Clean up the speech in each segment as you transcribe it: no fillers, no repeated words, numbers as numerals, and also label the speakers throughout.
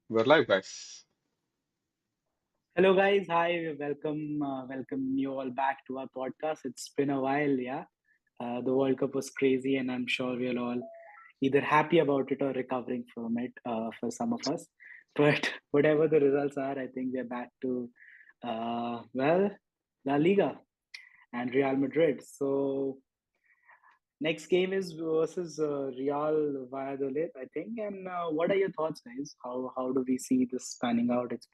Speaker 1: We're live, guys.
Speaker 2: Hello, guys. Hi, welcome you all back to our podcast. It's been a while, yeah. The World Cup was crazy, and I'm sure we're all either happy about it or recovering from it. For some of us, but whatever the results are, I think we're back to well, La Liga and Real Madrid. So next game is versus Real Valladolid, I think. And what are your thoughts, guys? How do we see this panning out? It's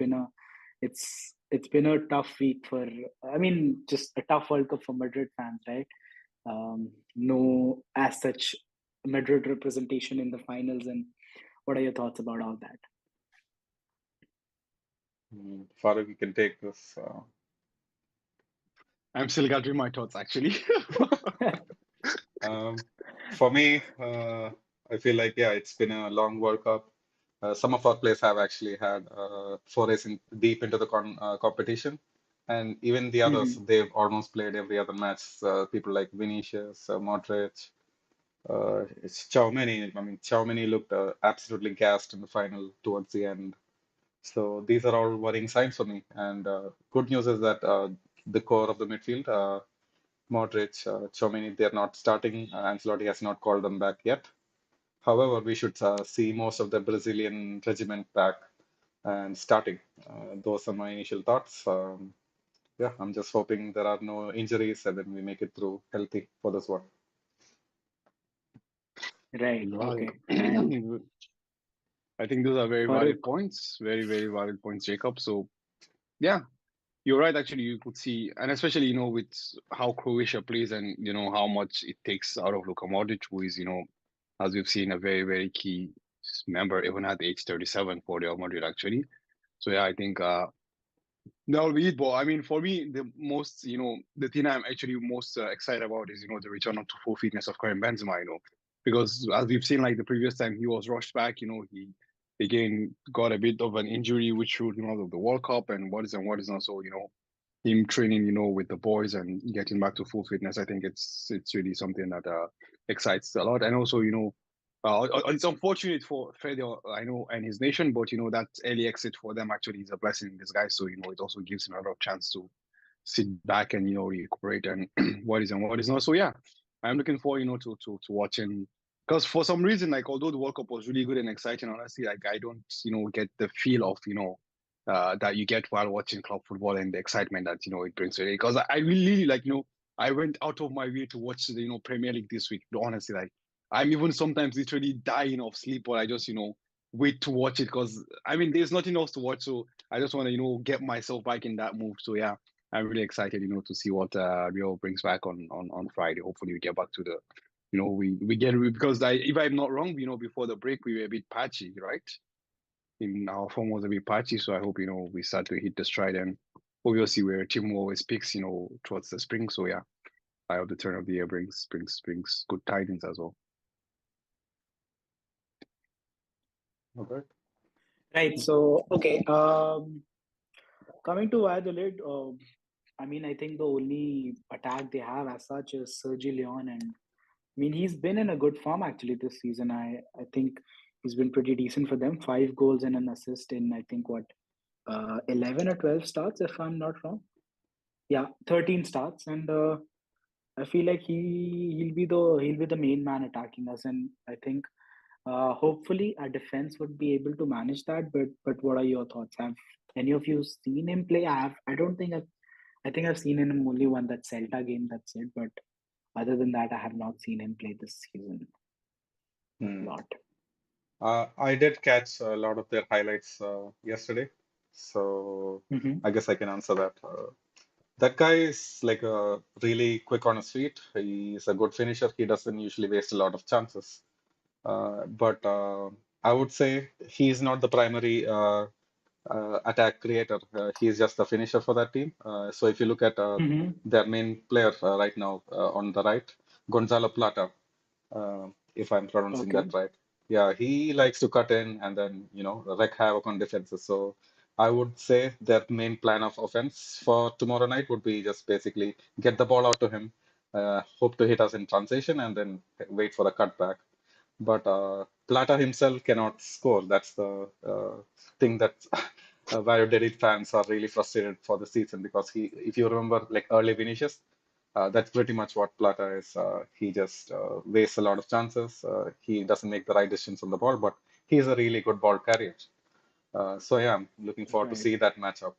Speaker 2: been a tough week for. I mean, just a tough World Cup for Madrid fans, right? No, as such, Madrid representation in the finals. And what are your thoughts about all that?
Speaker 1: Farooq, you can take this.
Speaker 3: I'm still gathering my thoughts actually.
Speaker 1: Um, for me, I feel like, yeah, it's been a long World Cup. Some of our players have actually had forays deep into the competition, and even the others,
Speaker 2: Hmm.
Speaker 1: they've almost played every other match. People like Vinicius, Modric, it's Tchouaméni. I mean, Tchouaméni looked absolutely gassed in the final towards the end. So these are all worrying signs for me. And good news is that the core of the midfield, Modric, Tchouaméni, they're not starting. Ancelotti has not called them back yet. However, we should see most of the Brazilian regiment back and starting. Those are my initial thoughts. Yeah, I'm just hoping there are no injuries and then we make it through healthy for this one.
Speaker 2: Right.
Speaker 3: Valid.
Speaker 2: Okay. And
Speaker 3: I think those are very valid
Speaker 2: Farooq.
Speaker 3: points, very, very valid points, Jacob. So yeah, you're right. Actually, you could see, and especially with how Croatia plays, and how much it takes out of Luka Modric, who is as we've seen, a very, very key member, even at age 37 for Real Madrid, actually. So yeah, I think that will be it. But I mean, for me, the thing I'm actually most excited about is, the return to full fitness of Karim Benzema, because as we've seen, like the previous time he was rushed back, he again got a bit of an injury, which ruled him out of the World Cup and what is not. So, him training, with the boys and getting back to full fitness, I think it's really something that excites a lot. And also, it's unfortunate for Fede, I know, and his nation, but that early exit for them actually is a blessing in disguise. So it also gives him a lot of chance to sit back and recuperate and what is not. So yeah, I'm looking forward to watching, because for some reason, like, although the World Cup was really good and exciting, honestly, like, I don't get the feel of that you get while watching club football and the excitement that it brings to it. Because I really, like, I went out of my way to watch the Premier League this week. Honestly, like, I'm even sometimes literally dying of sleep, but I just wait to watch it, because I mean there's nothing else to watch, so I just want to get myself back in that mood. So yeah, I'm really excited to see what Rio brings back on Friday. Hopefully we get back to the we get, because if I'm not wrong, before the break we were a bit patchy, right? In our form was a bit patchy, so I hope we start to hit the stride, and obviously where Timo always picks towards the spring. So yeah, I hope the turn of the year brings good tidings as well.
Speaker 1: Okay.
Speaker 2: Right. So okay. Coming to Valladolid, I mean, I think the only attack they have as such is Sergi Leon, and I mean he's been in a good form actually this season. I think he's been pretty decent for them. 5 goals and an assist in I think what 11 or 12 starts, if I'm not wrong. Yeah, 13 starts, and I feel like he'll be the main man attacking us, and I think hopefully our defense would be able to manage that. But what are your thoughts? Have any of you seen him play? I don't think I think I've seen him only one that Celta game. That's it. But other than that, I have not seen him play this season a
Speaker 1: Hmm.
Speaker 2: lot.
Speaker 1: I did catch a lot of their highlights yesterday, so
Speaker 2: Hmm.
Speaker 1: I guess I can answer that. That guy is like really quick on his feet. He's a good finisher. He doesn't usually waste a lot of chances. But I would say he's not the primary attack creator. He's just the finisher for that team. So if you look at
Speaker 2: Hmm.
Speaker 1: their main player right now on the right, Gonzalo Plata, if I'm pronouncing
Speaker 2: Okay.
Speaker 1: that right. Yeah, he likes to cut in and then, wreak havoc on defenses. So I would say their main plan of offense for tomorrow night would be just basically get the ball out to him, hope to hit us in transition, and then wait for a cutback. but Plata himself cannot score. That's the thing that Valladolid fans are really frustrated for the season because if you remember, like early Vinicius, that's pretty much what Plata is. He just wastes a lot of chances. He doesn't make the right decisions on the ball, but he's a really good ball carrier. So yeah, I'm looking forward to
Speaker 2: Right.
Speaker 1: see that matchup.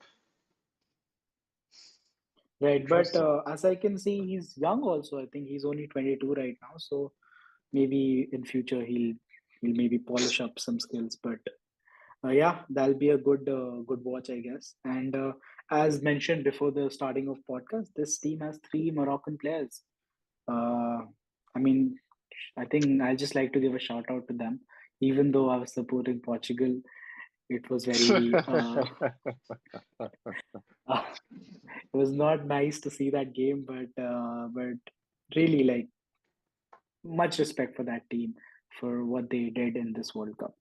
Speaker 2: Right. But
Speaker 3: Interesting.
Speaker 2: as I can see, he's young also. I think he's only 22 right now. So maybe in future he'll maybe polish up some skills. But yeah, that'll be a good watch, I guess. And as mentioned before the starting of podcast, this team has three Moroccan players. Uh, I mean, I think I just like to give a shout out to them. Even though I was supporting Portugal, it was very it was not nice to see that game, but really like much respect for that team for what they did in this World Cup.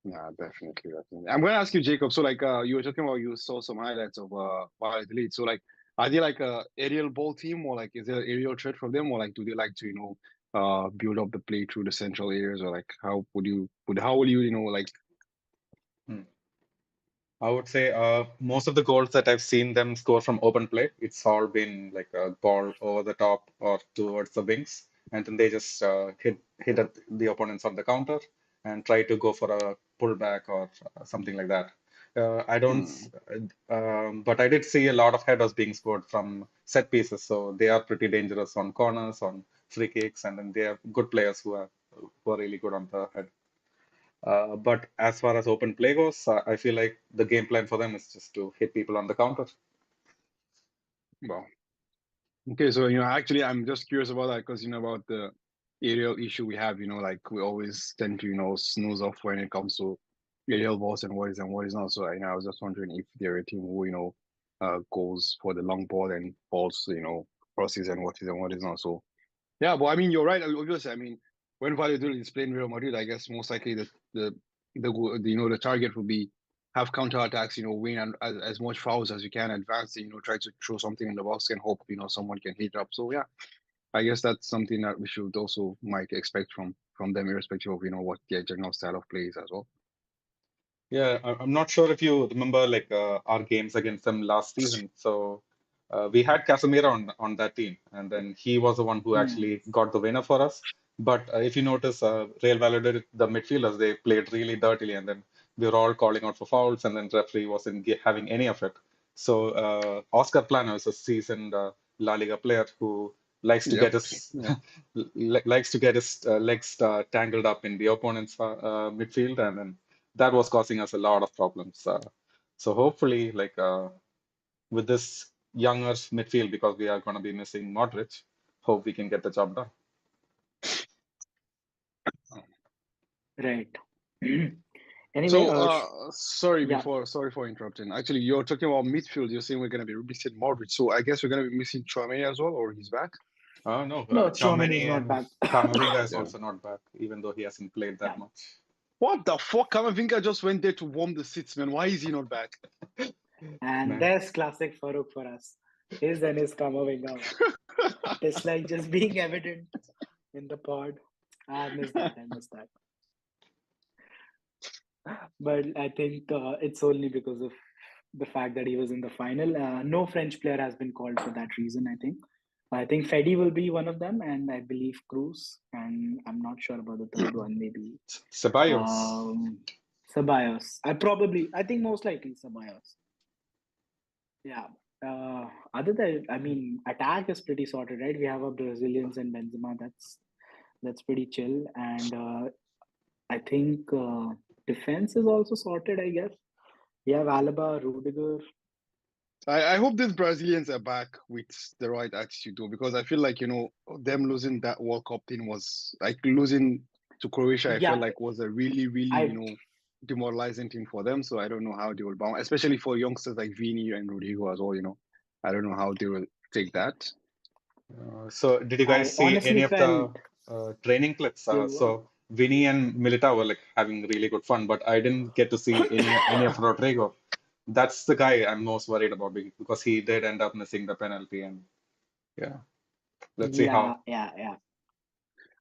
Speaker 3: Yeah, definitely, definitely. I'm gonna ask you, Jacob. So, like, you were talking about you saw some highlights of Valladolid. So, like, are they like a aerial ball team, or like, is there an aerial threat from them, or like, do they like to, build up the play through the central areas, or like, how would you, like,
Speaker 1: Hmm. I would say most of the goals that I've seen them score from open play, it's all been like a ball over the top or towards the wings, and then they just hit at the opponents on the counter and try to go for a pullback or something like that. I don't,
Speaker 3: hmm,
Speaker 1: but I did see a lot of headers being scored from set pieces, so they are pretty dangerous on corners, on free kicks, and then they are good players who are really good on the head. But as far as open play goes, I feel like the game plan for them is just to hit people on the counter.
Speaker 3: well, okay, so actually, I'm just curious about that because about the aerial issue we have. Like we always tend to snooze off when it comes to aerial balls and what is not. So I was just wondering if they're a team who goes for the long ball and balls crosses and what is not. So yeah, but I mean, you're right. Obviously, I mean, when Valladolid is playing Real Madrid, I guess most likely the target would be have counter attacks, win and as much fouls as you can, advance, try to throw something in the box and hope someone can hit up. So yeah, I guess that's something that we should also might expect from them, irrespective of what their general style of play is as well.
Speaker 1: Yeah, I'm not sure if you remember like our games against them last season. So we had Casemiro on that team, and then he was the one who
Speaker 2: Hmm.
Speaker 1: actually got the winner for us. But if you notice, Real Valladolid, the midfielders, they played really dirtily, and then we were all calling out for fouls, and then referee wasn't having any of it. So Oscar Plano is a seasoned La Liga player who likes to
Speaker 3: Yep.
Speaker 1: get his
Speaker 3: Yeah.
Speaker 1: likes to get his legs tangled up in the opponent's midfield, and then that was causing us a lot of problems. So hopefully, like with this younger midfield, because we are going to be missing Modric, hope we can get the job done.
Speaker 2: Right.
Speaker 3: So,
Speaker 2: Anyway, yeah.
Speaker 3: sorry for interrupting. Actually, you're talking about midfield. You're saying we're going to be missing Modric. So I guess we're going to be missing Chouameni as well, or he's back.
Speaker 1: No,
Speaker 2: No, Chouamani is
Speaker 1: Tchouaméni
Speaker 2: not
Speaker 1: and
Speaker 2: back.
Speaker 1: Camavinga is
Speaker 3: Yeah.
Speaker 1: also not back, even though he hasn't played that
Speaker 2: Yeah.
Speaker 1: much.
Speaker 3: What the fuck? Kamavinga just went there to warm the seats, man. Why is he not back?
Speaker 2: And
Speaker 1: Man,
Speaker 2: there's classic Farouk for us. His and his coming out. It's like just being evident in the pod. I miss that. I miss that. But I think it's only because of the fact that he was in the final. No French player has been called for that reason, I think. I think Fedi will be one of them, and I believe Cruz. And I'm not sure about the third one, maybe
Speaker 1: Ceballos.
Speaker 2: um, Ceballos. I think most likely Ceballos. Yeah. Other than, I mean, attack is pretty sorted, right? We have our Brazilians and Benzema. That's pretty chill, and I think defense is also sorted. I guess we have Alaba, Rudiger.
Speaker 3: I hope these Brazilians are back with the right attitude, though, because I feel like, them losing that World Cup thing was like losing to Croatia, I felt
Speaker 2: Yeah,
Speaker 3: like was a really, really,
Speaker 2: I
Speaker 3: demoralizing thing for them. So I don't know how they will bounce, especially for youngsters like Vini and Rodrigo as well. I don't know how they will take that.
Speaker 1: So did you guys
Speaker 2: I
Speaker 1: see any
Speaker 2: honestly
Speaker 1: of the
Speaker 2: felt
Speaker 1: training clips?
Speaker 2: they were.
Speaker 1: So Vinny and Militao were like having really good fun, but I didn't get to see any of Rodrigo. That's the guy I'm most worried about because he did end up missing the penalty, and yeah, let's see
Speaker 2: Yeah,
Speaker 1: how.
Speaker 2: yeah, yeah.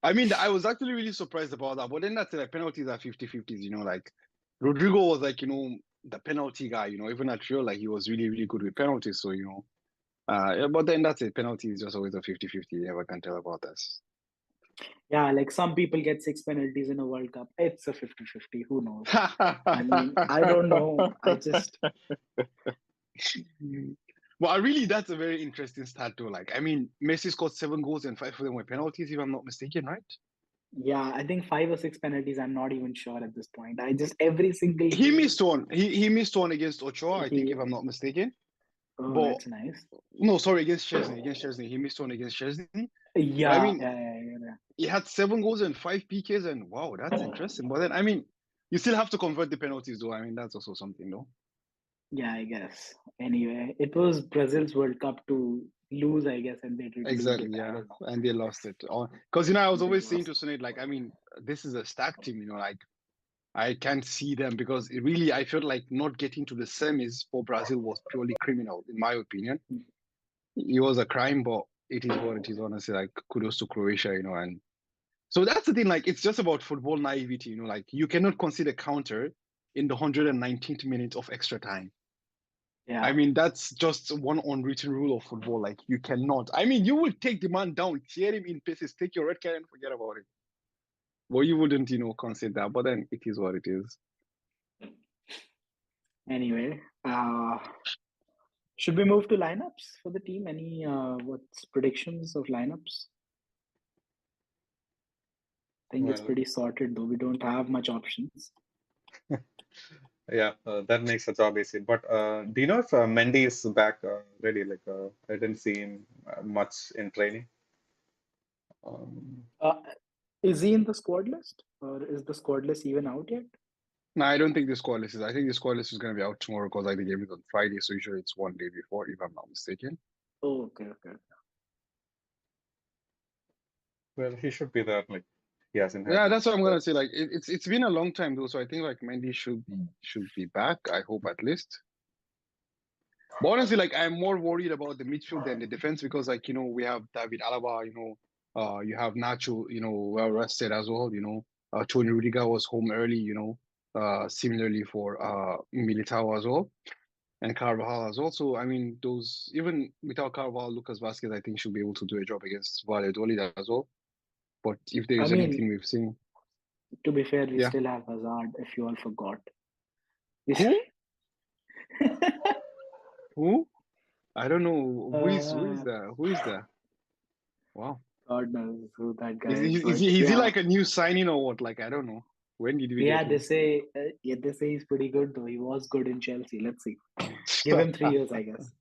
Speaker 3: I mean, I was actually really surprised about that. But then that's like penalties are 50-50s, like Rodrigo was like, the penalty guy, even at Real, like he was really, really good with penalties. So, yeah, but then that's it. Penalty is just always a 50-50. You never can tell about this.
Speaker 2: Yeah, like some people get 6 penalties in a World Cup. It's a 50-50. Who knows? I mean, I don't know. I just,
Speaker 3: Well, really, that's a very interesting stat, though. Like, I mean, Messi scored 7 goals and 5 of them were penalties, if I'm not mistaken, right?
Speaker 2: yeah, I think 5 or 6 penalties. I'm not even sure at this point. I just, every single
Speaker 3: He
Speaker 2: game,
Speaker 3: missed one. He missed one against Ochoa, I think,
Speaker 2: he,
Speaker 3: if I'm not mistaken.
Speaker 2: oh,
Speaker 3: But
Speaker 2: that's nice.
Speaker 3: no, sorry, against Chesney. Against Chesney, he missed one against Chesney. But I
Speaker 2: Yeah,
Speaker 3: mean,
Speaker 2: yeah, yeah, yeah. Yeah.
Speaker 3: he had 7 goals and 5 PKs, and wow, that's interesting. But then, I mean, you still have to convert the penalties, though. I mean, that's also something, though.
Speaker 2: Yeah, I guess. Anyway, it was Brazil's World Cup to lose, I guess, and they did lose
Speaker 3: Exactly,
Speaker 2: it. I
Speaker 3: yeah,
Speaker 2: don't know.
Speaker 3: and they lost it. Because I was
Speaker 2: They
Speaker 3: always saying
Speaker 2: lost.
Speaker 3: to Sunil, like, I mean, this is a stacked team. Like I can't see them because really, I felt like not getting to the semis for Brazil was purely criminal, in my opinion. It was a crime, but it is what it is. Honestly, like kudos to Croatia, and so that's the thing. Like it's just about football naivety, like you cannot concede a counter in the 119th minute of extra time. I
Speaker 2: Yeah.
Speaker 3: mean, that's just one unwritten rule of football. Like you cannot. I mean, you will take the man down, tear him in pieces, take your red card, and forget about it. Well, you wouldn't, concede that. But then it is what it is.
Speaker 2: Anyway, should we move to lineups for the team? Any what's predictions of lineups? I think it's
Speaker 1: Well,
Speaker 2: pretty sorted though. We don't have much options.
Speaker 1: yeah, that makes the job easy. But do you know if Mendy is back ready? Like, I didn't see him much in training. Um,
Speaker 2: Uh, is he in the squad list, or is the squad list even out yet?
Speaker 3: No, I don't think the squad list is. I think the squad list is going to be out tomorrow because like the game is on Friday, so usually it's one day before, if I'm not mistaken.
Speaker 2: Oh, okay, okay.
Speaker 1: well, he should be there. Like, he hasn't had
Speaker 3: Yeah, that's
Speaker 1: much.
Speaker 3: what I'm gonna say. Like it's been a long time though, so I think like Mendy should be back. I hope at least. But honestly, like I'm more worried about the midfield than the defense because like we have David Alaba, you have Nacho, well rested as well. Tony Rudiger was home early. Similarly for Militao as well. And Carvajal as well. So, I mean, those, even without Carvajal, Lucas Vasquez, I think, should be able to do a job against Valladolid as well. But if there
Speaker 2: I
Speaker 3: is anything
Speaker 2: mean,
Speaker 3: we've seen,
Speaker 2: to be fair, we
Speaker 3: yeah.
Speaker 2: still have Hazard. If you all forgot,
Speaker 3: Who? Who? I don't know. Who is
Speaker 2: uh,
Speaker 3: that? Who is that? Wow.
Speaker 2: God knows who that
Speaker 3: Is,
Speaker 2: guy is,
Speaker 3: is, is
Speaker 2: but
Speaker 3: he is he
Speaker 2: yeah,
Speaker 3: like a new signing or what? Like, I don't know. When did we
Speaker 2: yeah.
Speaker 3: get
Speaker 2: They
Speaker 3: him?
Speaker 2: say, they say he's pretty good though. He was good in Chelsea. Let's see. Give him 3 years, I guess.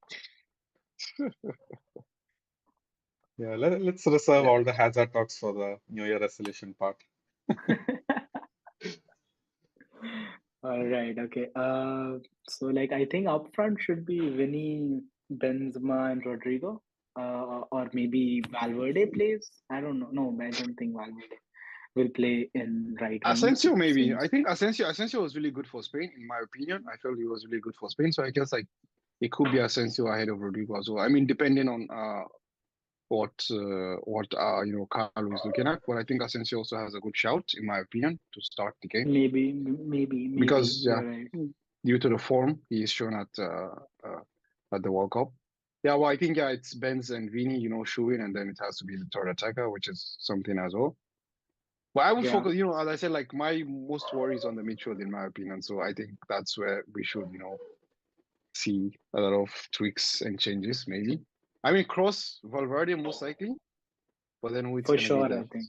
Speaker 1: Yeah, let's reserve
Speaker 3: Yeah.
Speaker 1: all the hazard talks for the New Year resolution part.
Speaker 2: All right, okay. So like I think up front should be Vinny, Benzema, and Rodrigo. Or maybe Valverde plays. I don't know. No, I don't think Valverde will play in right wing
Speaker 3: Asensio, maybe. I
Speaker 2: since
Speaker 3: think Asensio was really good for Spain, in my opinion. I felt he was really good for Spain. So I guess like it could be Asensio ahead of Rodrigo as well. I mean, depending on what Carlo is looking at. But I think Asensio also has a good shout, in my opinion, to start the game
Speaker 2: maybe
Speaker 3: because yeah,
Speaker 2: you're right.
Speaker 3: due to the form he is shown at the World Cup. Yeah, well, I think yeah, it's Benz and Vini, shooting, and then it has to be the third attacker, which is something as well. But I would
Speaker 2: Yeah,
Speaker 3: focus, as I said, like my most worry is on the midfield, in my opinion. So I think that's where we should, see a lot of tweaks and changes, maybe. I mean, Cross, Valverde most likely, but then
Speaker 2: for sure. I think.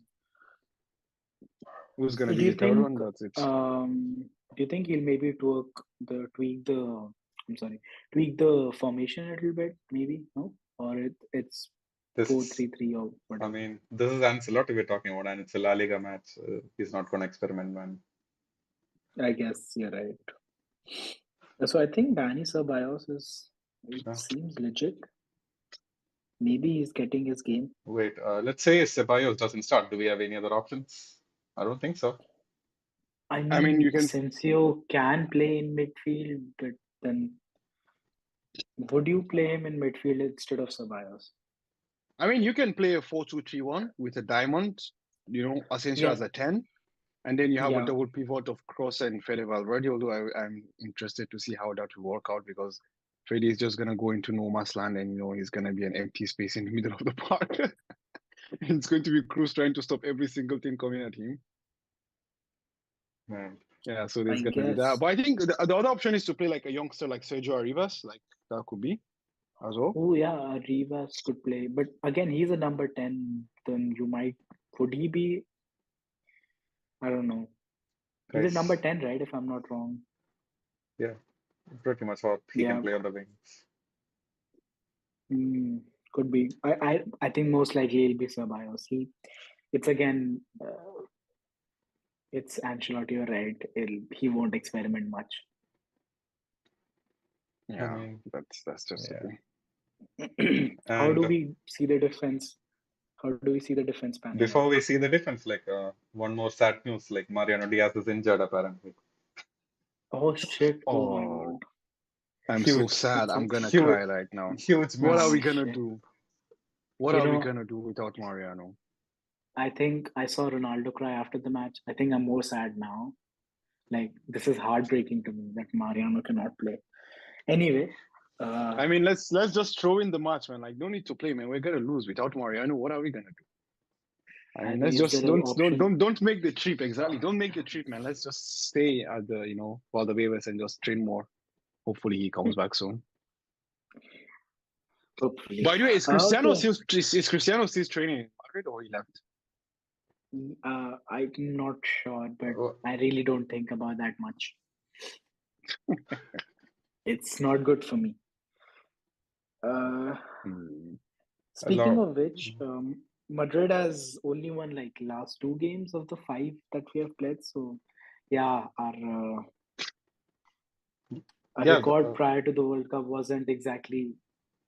Speaker 3: who's gonna
Speaker 2: Do
Speaker 3: be
Speaker 2: you
Speaker 3: the third
Speaker 2: think
Speaker 3: one? That's it.
Speaker 2: do you think he'll maybe tweak the I'm sorry, tweak the formation a little bit, maybe? No? Or it's
Speaker 1: This
Speaker 2: four
Speaker 1: is,
Speaker 2: three three or
Speaker 1: I
Speaker 2: whatever.
Speaker 1: mean, this is Ancelotti we're talking about, and it's a La Liga match. He's not going to experiment, man.
Speaker 2: I guess you're right. So I think Danny Ceballos it
Speaker 1: Yeah.
Speaker 2: seems legit. Maybe he's getting his game.
Speaker 1: Wait, let's say Ceballos doesn't start. Do we have any other options? I don't think so.
Speaker 2: I
Speaker 3: I mean,
Speaker 2: mean,
Speaker 3: you can.
Speaker 2: Asensio can play in midfield, but then would you play him in midfield instead of Ceballos?
Speaker 3: I mean, you can play a 4-2-3-1 with a diamond. Asensio
Speaker 2: Yeah,
Speaker 3: as a 10, and then you have a
Speaker 2: yeah.
Speaker 3: double pivot of Cross and Fede Valverde, although I'm interested to see how that will work out because Fede is just going to go into no man's land and, he's going to be an empty space in the middle of the park. It's going to be Cruz trying to stop every single thing coming at him.
Speaker 1: Man.
Speaker 3: Yeah, so there's
Speaker 2: I
Speaker 3: going to be that.
Speaker 2: guess.
Speaker 3: But I think the other option is to play like a youngster like Sergio Arribas, like that could be as well.
Speaker 2: Oh yeah, Rivas could play, but again, he's a number 10. Then you might would he be? I don't know. He's a number
Speaker 1: Guys,
Speaker 2: 10, right? If I'm not wrong.
Speaker 1: yeah, pretty much what he can
Speaker 2: Yeah,
Speaker 1: play on the wings.
Speaker 2: could be. I think most likely it'll be Ceballos. It's again, it's Ancelotti. You're right. He won't experiment much.
Speaker 1: I
Speaker 3: Yeah,
Speaker 1: mean,
Speaker 3: that's just the
Speaker 1: yeah.
Speaker 3: thing.
Speaker 2: How do
Speaker 1: And
Speaker 2: we see the defense? How do we see the defense panning out?
Speaker 1: before we see the difference, like one more sad news, like Mariano Diaz is injured apparently.
Speaker 2: Oh shit! Oh my
Speaker 3: Oh,
Speaker 2: god!
Speaker 3: I'm so
Speaker 1: Huge,
Speaker 3: sad. I'm gonna
Speaker 1: huge,
Speaker 3: cry right now.
Speaker 1: huge
Speaker 3: What are
Speaker 1: miss.
Speaker 2: Oh
Speaker 3: we gonna
Speaker 2: shit!
Speaker 3: do? What
Speaker 2: You
Speaker 3: are we
Speaker 2: know,
Speaker 3: gonna do without Mariano?
Speaker 2: I think I saw Ronaldo cry after the match. I think I'm more sad now. Like this is heartbreaking to me that Mariano cannot play. Anyway, uh,
Speaker 3: I mean, let's just throw in the match, man. Like, no need to play, man. We're gonna lose without Mariano. What are we gonna do? I
Speaker 2: I
Speaker 3: mean,
Speaker 2: mean,
Speaker 3: let's
Speaker 2: is
Speaker 3: just
Speaker 2: there an option?
Speaker 3: don't make the trip exactly. Don't make the trip, man. Let's just stay at the Valladolid and just train more. Hopefully, he comes back soon.
Speaker 2: Hopefully.
Speaker 3: By the way,
Speaker 2: Okay.
Speaker 3: is Cristiano still training in Madrid or he left?
Speaker 2: I'm not sure, but
Speaker 1: Uh,
Speaker 2: I really don't think about that much. It's not good for me. Uh,
Speaker 3: Hmm.
Speaker 1: a
Speaker 2: Speaking
Speaker 1: lot.
Speaker 2: of which, Madrid has only won like last two games of the five that we have played. So, yeah, our
Speaker 1: Yeah,
Speaker 2: record prior to the World Cup wasn't exactly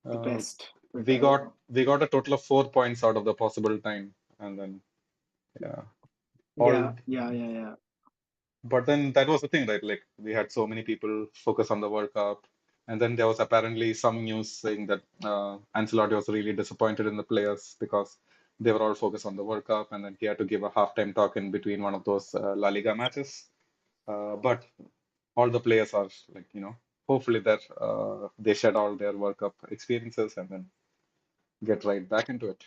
Speaker 2: the
Speaker 1: uh,
Speaker 2: best. But
Speaker 1: we got a total of 4 points out of the possible time, and then yeah, all.
Speaker 2: yeah, yeah, yeah, yeah,
Speaker 1: But then that was the thing, right? Like we had so many people focus on the World Cup, and then there was apparently some news saying that Ancelotti was really disappointed in the players because they were all focused on the World Cup, and then he had to give a halftime talk in between one of those La Liga matches. But all the players are like, hopefully that they shed all their World Cup experiences and then get right back into it.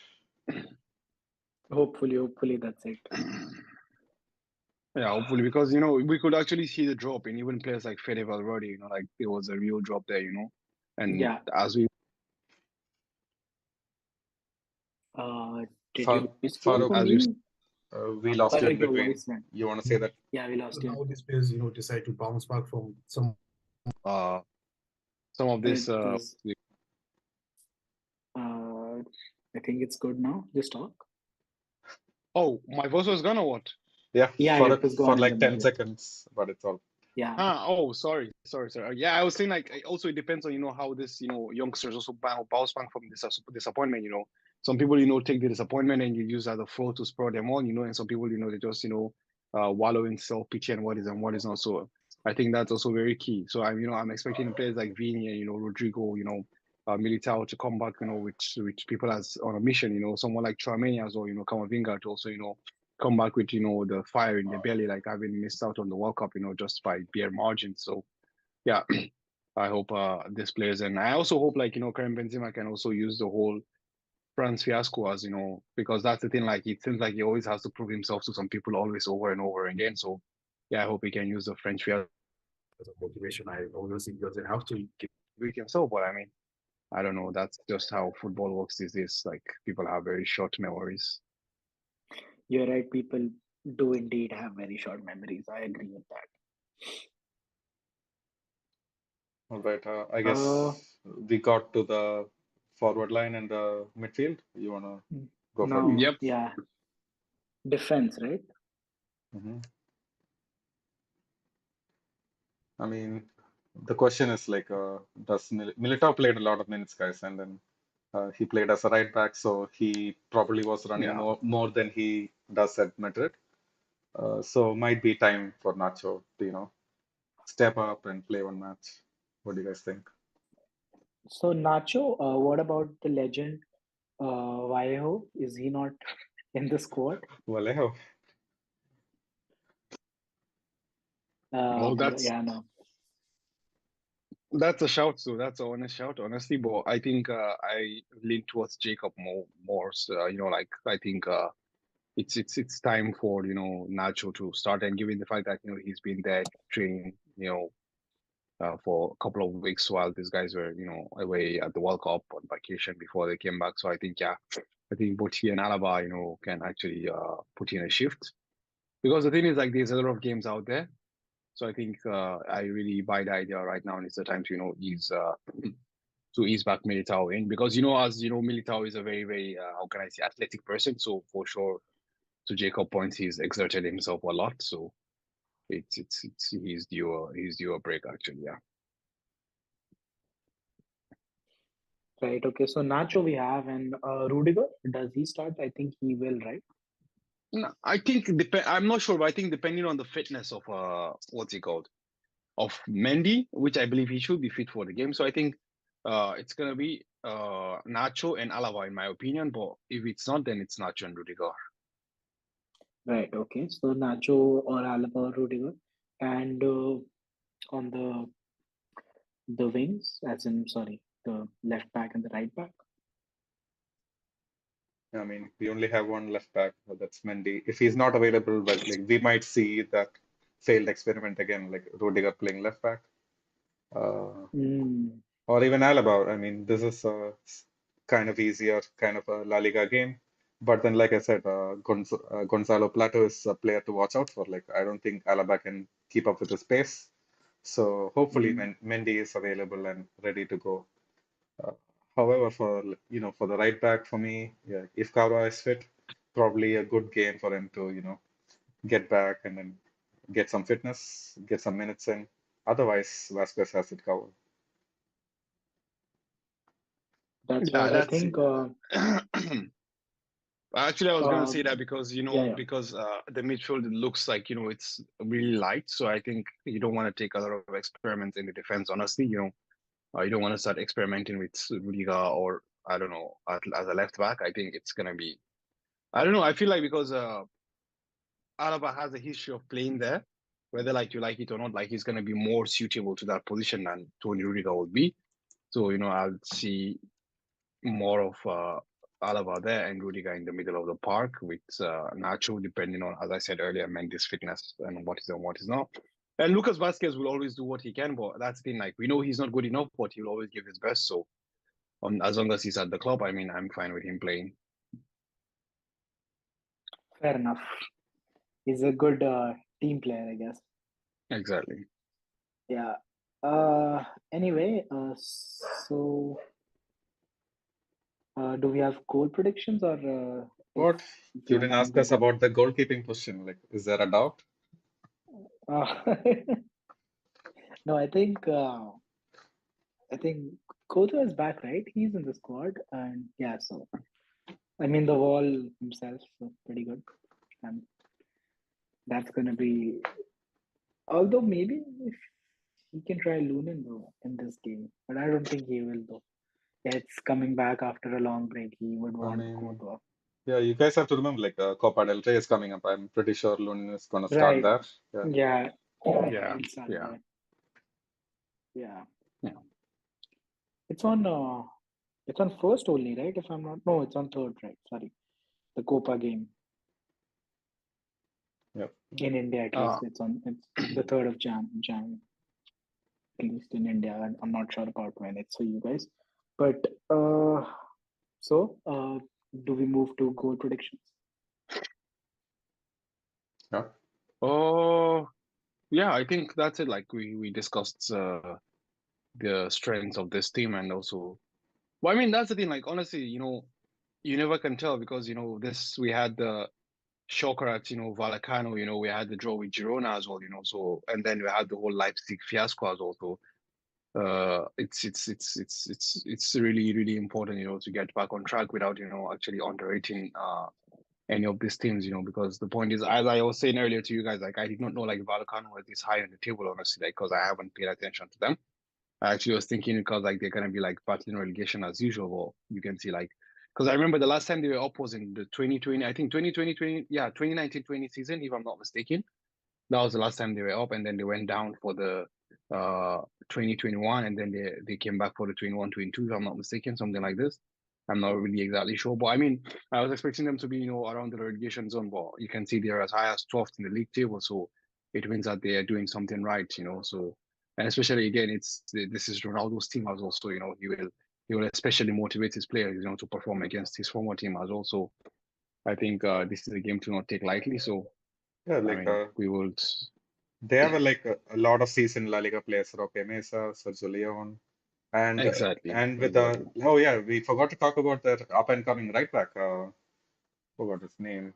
Speaker 2: hopefully that's it.
Speaker 3: Yeah, hopefully, because we could actually see the drop in even players like Fede Valverde. Like there was a real drop there. And
Speaker 2: Yeah.
Speaker 3: as we
Speaker 2: Uh, did
Speaker 1: Far,
Speaker 2: you whisper
Speaker 1: Farooq,
Speaker 2: for
Speaker 3: as we
Speaker 2: me?
Speaker 1: we lost you in
Speaker 2: Like your
Speaker 1: between.
Speaker 2: voice went.
Speaker 1: You want to say that?
Speaker 2: Yeah, we lost you.
Speaker 4: how these players, decide to bounce back from some.
Speaker 3: uh some of
Speaker 2: Wait,
Speaker 3: this
Speaker 2: there's. Uh, I think it's good now. Just talk.
Speaker 3: oh, my voice was gone or what?
Speaker 1: Yeah,
Speaker 2: Yeah,
Speaker 1: for
Speaker 2: it was
Speaker 1: for
Speaker 2: gone in the
Speaker 1: like 10
Speaker 2: middle.
Speaker 1: seconds, but it's all.
Speaker 2: Yeah,
Speaker 3: Oh, sorry. Yeah, I was saying like also it depends on how this youngsters also bounce back from disappointment. Some people take the disappointment and you use as a flow to spur them on. And some people they just wallow in self pity and what is not. So I think that's also very key. So I'm expecting players like Vini and Rodrigo, Militao to come back, with people as on a mission. Someone like Tchouaméni as well, Camavinga to also come back with the fire in the belly, like having missed out on the World Cup, just by bare margin. So yeah, I hope this plays, and I also hope like Karim Benzema can also use the whole France fiasco as because that's the thing. Like it seems like he always has to prove himself to some people, always over and over again. So yeah, I hope he can use the French fiasco
Speaker 4: As a motivation. I obviously doesn't have to give.
Speaker 3: with himself. But I mean, I don't know. That's just how football works these days. Like people have very short memories.
Speaker 2: you're right. People do indeed have very short memories. I agree with that.
Speaker 1: All right, I
Speaker 2: Uh,
Speaker 1: guess we got to the forward line and the midfield. You want to go for it?
Speaker 2: Now,
Speaker 3: Yep.
Speaker 2: yeah, defense, right?
Speaker 1: Hmm. I mean, the question is like, does Militao played a lot of minutes, guys, and then he played as a right back, so he probably was running
Speaker 3: Yeah.
Speaker 1: more than he does at Madrid. So might be time for Nacho to, step up and play one match. What do you guys think?
Speaker 2: So Nacho, what about the legend Vallejo? Is he not? in the squad.
Speaker 1: Vallejo.
Speaker 3: Well,
Speaker 2: Yeah, no.
Speaker 3: that's a shout, so that's an honest shout, honestly. But I think I lean towards Jacob more. So, like I think it's time for Nacho to start, and given the fact that he's been there training for a couple of weeks while these guys were away at the World Cup on vacation before they came back. So I think I think both he and Alaba can actually put in a shift, because the thing is, like, there's a lot of games out there. So I think I really buy the idea right now, and it's the time to ease to ease back Militao in, because as Militao is a very very how can I say, athletic person. So for sure, to Jacob points, he's exerted himself a lot. So it's he's due a break actually. Yeah.
Speaker 2: Right. Okay. So Nacho we have, and Rudiger, does he start? I think he will, right?
Speaker 3: No, I think I'm not sure, but I think depending on the fitness of what's he called, of Mendy, which I believe he should be fit for the game. So I think it's gonna be Nacho and Alaba in my opinion. But if it's not, then it's Nacho and Rudiger.
Speaker 2: Right. Okay. So Nacho or Alaba or Rudiger, and on the wings, as in sorry, the left back and the right back.
Speaker 1: I mean, we only have one left back, that's Mendy. If he's not available, but like we might see that failed experiment again, like Rudiger playing left back, uh,
Speaker 2: Mm,
Speaker 1: or even Alaba. I mean, this is a kind of easier kind of a La Liga game. But then, like I said, Gonzalo Plato is a player to watch out for. Like, I don't think Alaba can keep up with his pace. So hopefully,
Speaker 2: mm.
Speaker 1: when Mendy is available and ready to go. Uh, However, for for the right back, for me, yeah, if Cabra is fit, probably a good game for him to get back and then get some fitness, get some minutes in. Otherwise, Vasquez has it covered.
Speaker 2: That's
Speaker 3: Yeah,
Speaker 2: right. I
Speaker 3: that's
Speaker 2: think.
Speaker 3: actually I was gonna
Speaker 2: Uh,
Speaker 3: say that because
Speaker 2: yeah, yeah.
Speaker 3: the midfield looks like it's really light. So I think you don't want to take a lot of experiments in the defense. Honestly, you don't want to start experimenting with Rudiger or I don't know as a left back. I think it's gonna be I don't know. I feel like because Alaba has a history of playing there, whether like you like it or not, like he's gonna be more suitable to that position than Tony Rudiger would be. So I'll see more of Alaba there and Rudiger in the middle of the park with Nacho, depending on, as I said earlier, Mendy's fitness and what is and what is not. And Lucas Vasquez will always do what he can, but that's the thing. Like we know he's not good enough, but he'll always give his best. So as long as he's at the club, I mean, I'm fine with him playing.
Speaker 2: Fair enough. He's a good team player, I guess.
Speaker 3: Exactly.
Speaker 2: Yeah. Anyway, so do we have goal predictions, or if
Speaker 1: What?
Speaker 2: we
Speaker 1: You
Speaker 2: are
Speaker 1: didn't
Speaker 2: done
Speaker 1: ask
Speaker 2: with
Speaker 1: us
Speaker 2: them?
Speaker 1: about the goalkeeping question. Like, is there a doubt?
Speaker 2: Uh, no, I think Koto is back, right? He's in the squad, and yeah, so I mean the wall himself, so pretty good, and that's gonna be. Although maybe if he can try Lunin though in this game, but I don't think he will though. Yeah, it's coming back after a long break. He would
Speaker 1: I
Speaker 2: want
Speaker 1: mean,
Speaker 2: Koto.
Speaker 1: yeah, you guys have to remember, like, Copa del Rey is coming up. I'm pretty sure Lunin is gonna start
Speaker 2: Right.
Speaker 1: there. Yeah.
Speaker 2: Yeah.
Speaker 3: Yeah.
Speaker 2: He'll start
Speaker 3: Yeah.
Speaker 2: there. Yeah.
Speaker 3: Yeah.
Speaker 2: It's on it's on first only, right? If I'm not, no, it's on third, right? Sorry. The Copa game
Speaker 1: Yep.
Speaker 2: in India, at least
Speaker 3: Uh,
Speaker 2: it's the third of Jan, at least in India. And I'm not sure about when it's for you guys. But do we move to goal predictions?
Speaker 1: Yeah.
Speaker 3: oh, yeah, I think that's it. Like we discussed the strengths of this team and also, well, I mean, that's the thing. Like honestly, you never can tell because this we had the shocker at Vallecano. We had the draw with Girona as well. So and then we had the whole Leipzig fiasco as well. So it's really really important to get back on track without actually underrating any of these teams. Because the point is, as I was saying earlier to you guys, like I did not know like Vallecano was this high on the table, honestly, like because I haven't paid attention to them. I actually was thinking because like they're gonna be like battling relegation as usual. But you can see like Because I remember the last time they were up was in the 2020, I think 2020, yeah, 2019-20 season, if I'm not mistaken. That was the last time they were up, and then they went down for the 2021, and then they came back for the 21-22, if I'm not mistaken, something like this. I'm not really exactly sure, but I mean, I was expecting them to be, around the relegation zone, but you can see they're as high as 12th in the league table, so it means that they are doing something right. So, and especially again, this is Ronaldo's team as well, so he will especially motivate his players, to perform against his former team as well. So I think this is a game to not take lightly. So
Speaker 1: Yeah,
Speaker 3: I
Speaker 1: like
Speaker 3: mean, we will.
Speaker 1: they have a lot of seasoned La Liga players, Roque Mesa, Sergio Leon, and
Speaker 3: Exactly,
Speaker 1: with
Speaker 3: exactly.
Speaker 1: oh yeah, we forgot to talk about their up and coming right back. Forgot his name.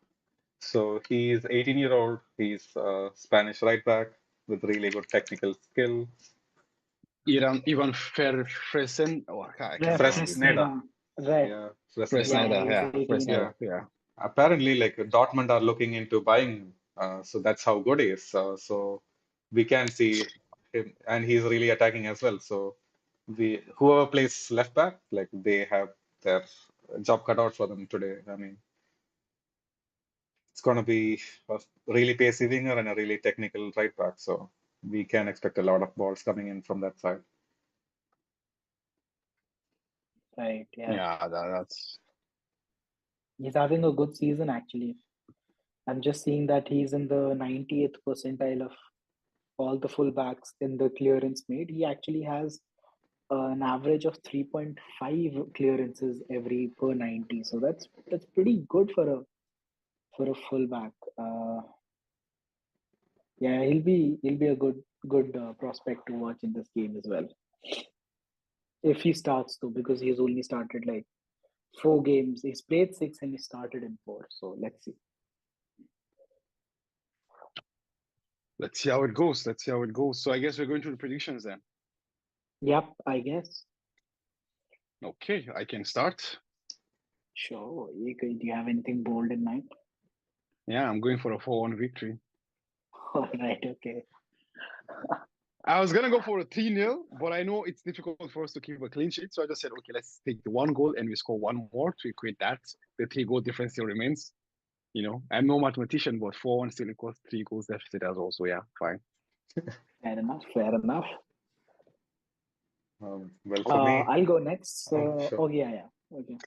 Speaker 1: So he's 18-year-old. He's Spanish right back with really good technical skill.
Speaker 3: Ivan Fresen, oh, I can't pronounce his name.
Speaker 1: Fresneda.
Speaker 2: Fresneda. Right.
Speaker 1: Yeah,
Speaker 2: Yeah,
Speaker 1: Fresneda.
Speaker 3: Fresneda,
Speaker 2: he's
Speaker 3: yeah,
Speaker 2: 18 years.
Speaker 1: Yeah.
Speaker 3: Fresneda, yeah.
Speaker 1: Apparently, like Dortmund are looking into buying him. So that's how good he is. So we can see him, and he's really attacking as well. So whoever plays left back, like they have their job cut out for them today. I mean, it's gonna be a really pacey winger and a really technical right back. So we can expect a lot of balls coming in from that side.
Speaker 2: Right. Yeah.
Speaker 3: Yeah, that's
Speaker 2: He's having a good season actually. I'm just seeing that he's in the 90th percentile of all the fullbacks in the clearance made. He actually has an average of 3.5 clearances every per 90. So that's pretty good for a fullback. Yeah, he'll be a good prospect to watch in this game as well. If he starts though, because he's only started like 4 games. He's played 6 and he started in 4. So let's see.
Speaker 3: let's see how it goes. Let's see how it goes. So I guess we're going to the predictions then.
Speaker 2: Yep, I guess.
Speaker 3: Okay, I can start.
Speaker 2: Sure. Do you have anything bold in mind?
Speaker 3: Yeah, I'm going for a 4-1 victory.
Speaker 2: All right. Okay.
Speaker 3: I was gonna go for a 3-0, but I know it's difficult for us to keep a clean sheet. So I just said, okay, let's take the one goal and we score one more to equate that. The 3-goal difference still remains. I'm no mathematician, but 4-1 still equals 3 goals deficit as well. So yeah, fine.
Speaker 2: Fair enough. Fair enough.
Speaker 1: Well, for me,
Speaker 2: I'll go next. So,
Speaker 1: sure.
Speaker 2: oh yeah, yeah. Okay.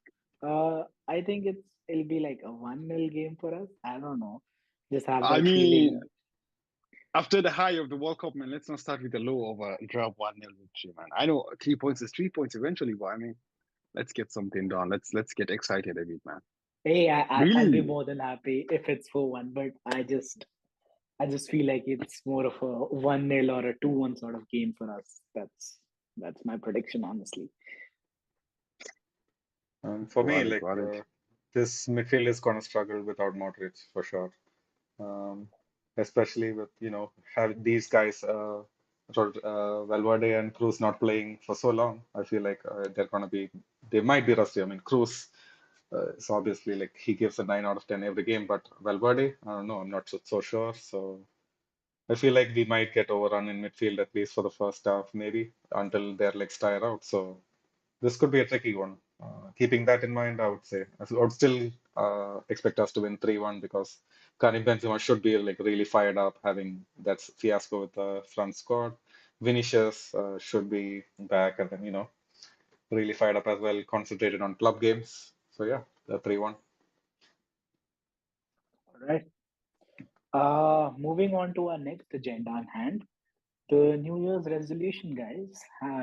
Speaker 2: I think it'll be like a 1-0 game for us. I don't know. Just have
Speaker 3: I
Speaker 2: that feeling.
Speaker 3: mean, after the high of the World Cup, man, let's not start with the low of a drop 1-0 victory, man. I know 3 points is 3 points eventually, but I mean, let's get something done. Let's get excited a bit, man.
Speaker 2: Hey, I'll be
Speaker 3: Really?
Speaker 2: more than happy if it's 4-1, but I just feel like it's more of a 1-0 or a 2-1 sort of game for us. That's my prediction, honestly.
Speaker 1: For me,
Speaker 3: Valid,
Speaker 1: like
Speaker 3: valid.
Speaker 1: this midfield is gonna struggle without Modric for sure. Um, Especially with have these guys Valverde and Cruz not playing for so long. I feel like they might be rusty. I mean, Cruz is obviously like he gives a 9 out of 10 every game, but Valverde, I don't know, I'm not so sure. So I feel like we might get overrun in midfield at least for the first half, maybe until their legs tire out. So this could be a tricky one. Keeping that in mind, I would say I would still expect us to win 3-1 because Karim Benzema should be like really fired up having that fiasco with the front squad. Vinicius should be back and then really fired up as well, concentrated on club games. So yeah, the 3-1.
Speaker 2: All right. Moving on to our next agenda on hand, the New Year's resolution, guys.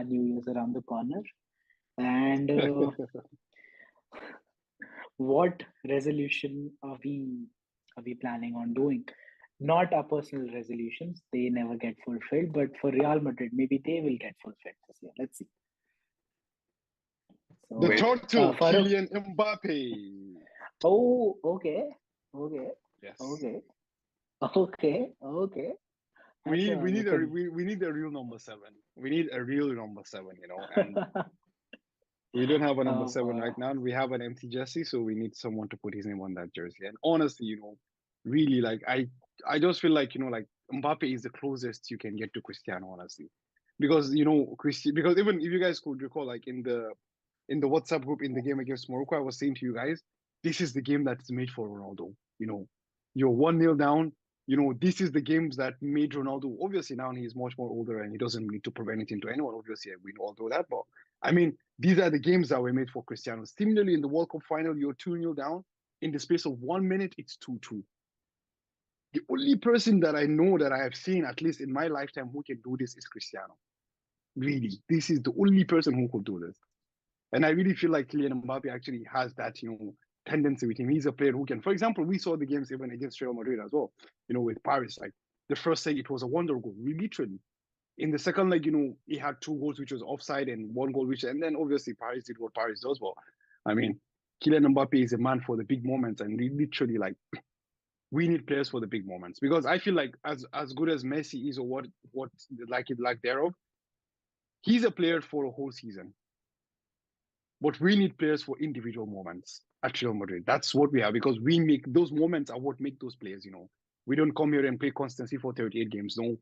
Speaker 2: New Year's around the corner, and what resolution are we planning on doing? Not our personal resolutions; they never get fulfilled. But for Real Madrid, maybe they will get fulfilled this year. Let's see.
Speaker 3: The
Speaker 1: Wait,
Speaker 2: So,
Speaker 3: turtle,
Speaker 2: Farooq.
Speaker 3: Kylian Mbappe.
Speaker 2: Oh, okay, okay,
Speaker 3: Yes.
Speaker 2: okay, okay, okay.
Speaker 3: We
Speaker 2: That's
Speaker 3: need
Speaker 2: a
Speaker 3: we need
Speaker 2: that's a
Speaker 3: a we need a real number seven. We need a real number seven, and we don't have a number seven
Speaker 2: uh,
Speaker 3: right now. We have an empty jersey, so we need someone to put his name on that jersey. And honestly, really like I just feel like like Mbappe is the closest you can get to Cristiano, honestly, because because even if you guys could recall, like in the in the WhatsApp group in the game against Morocco, I was saying to you guys, this is the game that's made for Ronaldo. You're 1-0 down. This is the games that made Ronaldo. Obviously, now he's much more older and he doesn't need to prove anything to anyone. Obviously, we all know that. But I mean, these are the games that were made for Cristiano. Similarly, in the World Cup final, you're 2-0 down. In the space of 1 minute, it's 2-2. The only person that I know that I have seen, at least in my lifetime, who can do this is Cristiano. Really, this is the only person who could do this. And I really feel like Kylian Mbappe actually has that, tendency with him. He's a player who can, for example, we saw the games even against Real Madrid as well, with Paris. Like the first leg, it was a wonder goal, literally. In the second leg, he had two goals, which was offside, and one goal, and then obviously Paris did what Paris does well. I mean, Kylian Mbappe is a man for the big moments, and literally, like, we need players for the big moments because I feel like as good as Messi is or what like it like thereof, he's a player for a whole season. But we need players for individual moments at Real Madrid. That's what we have because we make those moments are what make those players. We don't come here and play constantly for 38 games. No,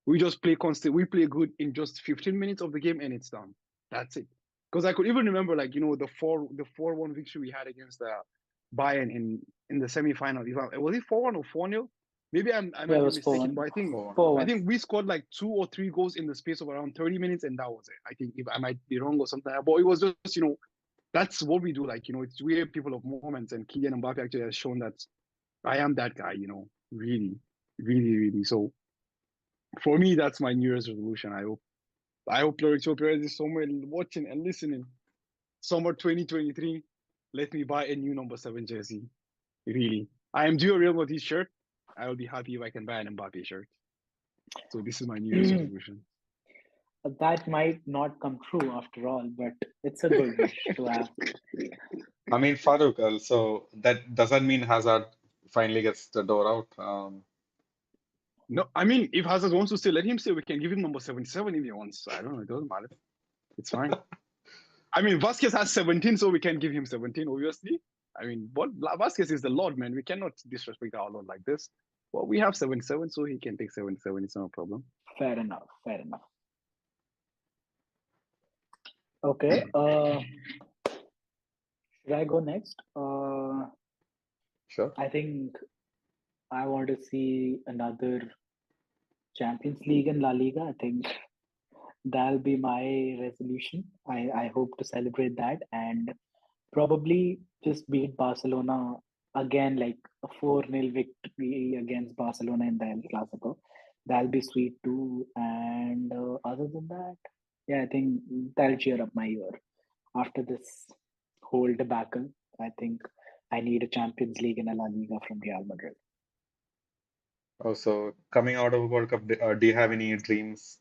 Speaker 3: we just play constant. We play good in just 15 minutes of the game and it's done. That's it. Because I could even remember, like, the 4-1 victory we had against Bayern in the semi-final. Was it 4-1 or 4-0? Maybe I
Speaker 2: Yeah, it
Speaker 3: might be
Speaker 2: was
Speaker 3: mistaken,
Speaker 2: 4-1.
Speaker 3: but I think
Speaker 2: 4-1.
Speaker 3: we scored like 2 or 3 goals in the space of around 30 minutes, and that was it. I think if I might be wrong or something, but it was just that's what we do. Like it's we're people of moments, and Kylian Mbappe actually has shown that I am that guy. Really, really, really. So for me, that's my New Year's resolution. I hope Florentino Perez is somewhere watching and listening. Summer 2023, let me buy a new number 7 jersey. Really, I am due a Real Madrid shirt. I will be happy if I can buy an Mbappe shirt. So this is my New Year's resolution.
Speaker 2: That might not come true after all, but it's a good wish to have.
Speaker 1: I mean, Farouk, so that doesn't mean Hazard finally gets the door out.
Speaker 3: No, I mean, if Hazard wants to stay, let him stay. We can give him number 77 if he wants. I don't know. It doesn't matter. It's fine. I mean, Vasquez has 17, so we can give him 17, obviously. I mean, but Vasquez is the Lord, man. We cannot disrespect our Lord like this. Well, we have 77, so he can take 77. It's no problem.
Speaker 2: Fair enough. Fair enough. Okay. Should I go next?
Speaker 1: Sure.
Speaker 2: I think I want to see another Champions League and La Liga. I think that'll be my resolution. I hope to celebrate that and probably just beat Barcelona again, like a 4-0 victory against Barcelona in the El Clasico. That'll be sweet too. And other than that, yeah, I think that'll cheer up my year. After this whole debacle, I think I need a Champions League and a La Liga from Real Madrid.
Speaker 1: Also, coming out of World Cup, do you have any dreams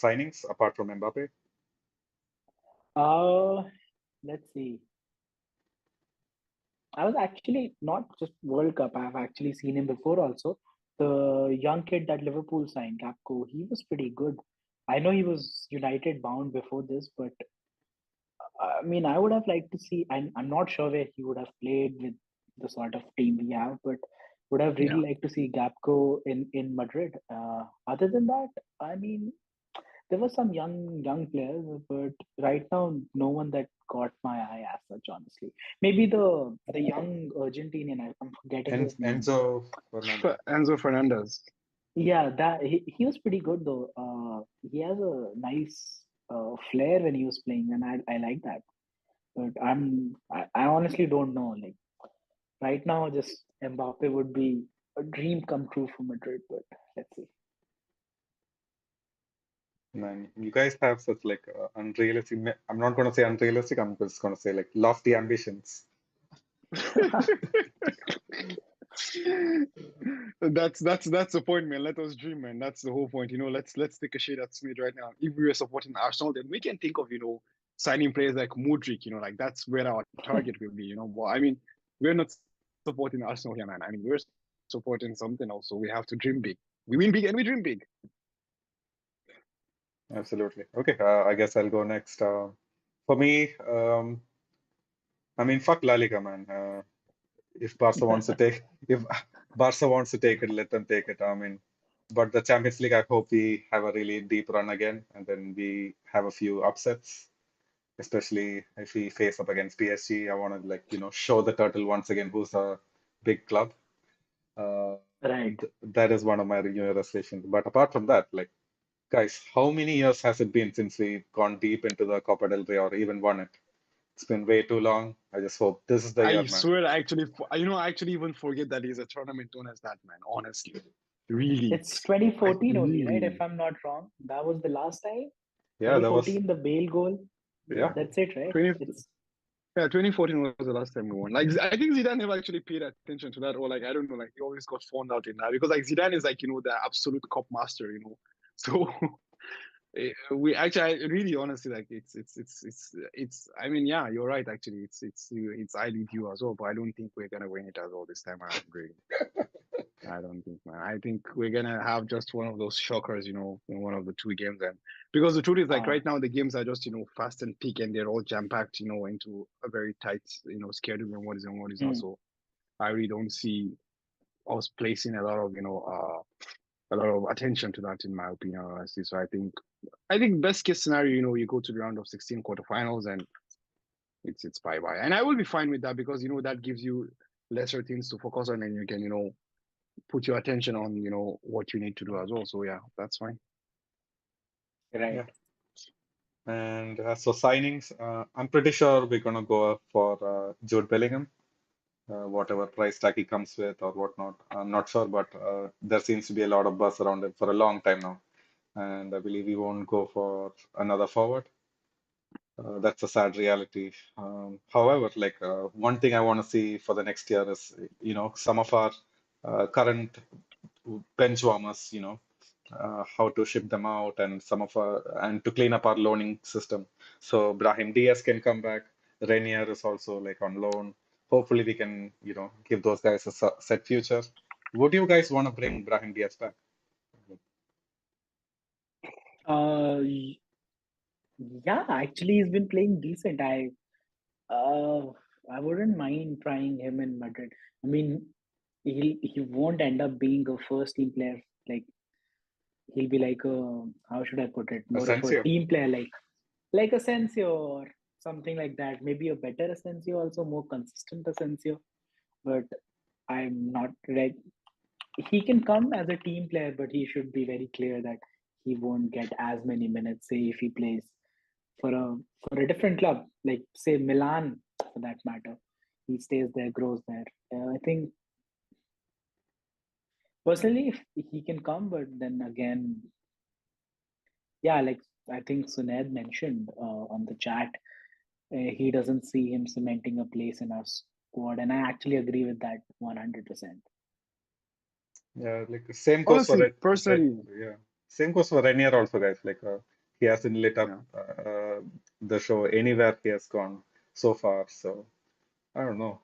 Speaker 1: signings apart from Mbappe?
Speaker 2: Uh, let's see. I was actually not just World Cup. I've actually seen him before also. The young kid that Liverpool signed, Gakpo, he was pretty good. I know he was United bound before this, but I mean, I would have liked to see. I'm not sure where he would have played with the sort of team we have, but would have
Speaker 3: Yeah.
Speaker 2: really liked to see Gapco in Madrid. Other than that, I mean, there were some young players, but right now, no one that caught my eye as such. Honestly, maybe the young Argentinian. I'm forgetting his name.
Speaker 1: Enzo Fernandez.
Speaker 3: Enzo Fernandez.
Speaker 2: Yeah, that he was pretty good though. He has a nice flair when he was playing, and I like that. But I honestly don't know. Like right now, just Mbappe would be a dream come true for Madrid. But let's see.
Speaker 1: Man, you guys have such like unrealistic. I'm not going to say unrealistic. I'm just going to say like lofty ambitions.
Speaker 3: That's the point, man. Let us dream, man. That's the whole point. Let's take a shade at Smith right now. If we were supporting Arsenal, then we can think of signing players like Modric. Like that's where our target will be. But I mean, we're not supporting Arsenal here, man. I mean, we're supporting something else. So we have to dream big. We win big and we dream big.
Speaker 1: Absolutely. Okay, I guess I'll go next. For me, I mean, fuck La Liga, man. If Barca wants to take, if Barca wants to take it, let them take it. I mean, but the Champions League, I hope we have a really deep run again, and then we have a few upsets. especially if we face up against PSG. I want to show the turtle once again who's a big club. Uh,
Speaker 2: Right.
Speaker 1: that is one of my New Year resolutions. But apart from that, like guys, how many years has it been since we've gone deep into the Copa del Rey or even won it? It's been way too long. I just hope this is the year,
Speaker 3: I
Speaker 1: man.
Speaker 3: swear, I actually, I actually even forget that there's a tournament known as that, man. Honestly, really,
Speaker 2: It's
Speaker 3: I
Speaker 2: 2014 only, right?
Speaker 3: really,
Speaker 2: If I'm not wrong. That was the last time.
Speaker 1: Yeah, that was
Speaker 2: 2014, the Bale goal.
Speaker 1: yeah.
Speaker 2: That's it, right?
Speaker 3: 20,
Speaker 2: It's
Speaker 3: yeah, 2014 was the last time we won. Like, I think Zidane never actually paid attention to that, or like, I don't know, like he always got found out in that because like Zidane is like the absolute cup master, So we actually, really, honestly, like it's. I mean, yeah, you're right. Actually, it's I leave you as well, but I don't think we're gonna win it as well this time around. Really, I don't think, man. I think we're gonna have just one of those shockers, in one of the two games, and because the truth is, like
Speaker 2: uh,
Speaker 3: right now, the games are just fast and peak, and they're all jam packed, into a very tight, schedule and what is not.
Speaker 2: hmm.
Speaker 3: So I really don't see us placing a lot of, a lot of attention to that, in my opinion, honestly. So I think best case scenario, you go to the round of 16 quarterfinals and it's bye bye. And I will be fine with that because that gives you lesser things to focus on and you can, put your attention on, what you need to do as well. So yeah, that's fine.
Speaker 2: Right.
Speaker 1: Yeah. And so signings, I'm pretty sure we're gonna go for Jude Bellingham, whatever price tag he comes with or whatnot. I'm not sure, but there seems to be a lot of buzz around him for a long time now. And I believe we won't go for another forward. That's a sad reality. However, like one thing I want to see for the next year is, some of our current bench warmers, how to ship them out and some of our and to clean up our loaning system. So Brahim Diaz can come back. Renier is also like on loan. Hopefully we can, give those guys a set future. Would you guys want to bring Brahim Diaz back?
Speaker 2: Y- yeah, actually, he's been playing decent. Uh, I wouldn't mind trying him in Madrid. I mean, he won't end up being a first team player. Like he'll be like a, how should I put it? More of a
Speaker 1: Asensio?
Speaker 2: team player, like Asensio or something like that. Maybe a better Asensio, also more consistent Asensio. But I'm not ready. He can come as a team player, but he should be very clear that he won't get as many minutes. Say if he plays for a for a different club, like say Milan for that matter, he stays there, grows there. I think personally, if he can come, but then again, yeah, like I think Suned mentioned on the chat, he doesn't see him cementing a place in our squad, and I actually agree with that 100%.
Speaker 1: Yeah, like the same goes for
Speaker 3: Honestly,
Speaker 1: Re
Speaker 3: personally,
Speaker 1: yeah. Same goes for Renier also, guys. Like he hasn't lit up
Speaker 3: yeah.
Speaker 1: the show anywhere he has gone so far. So I don't know.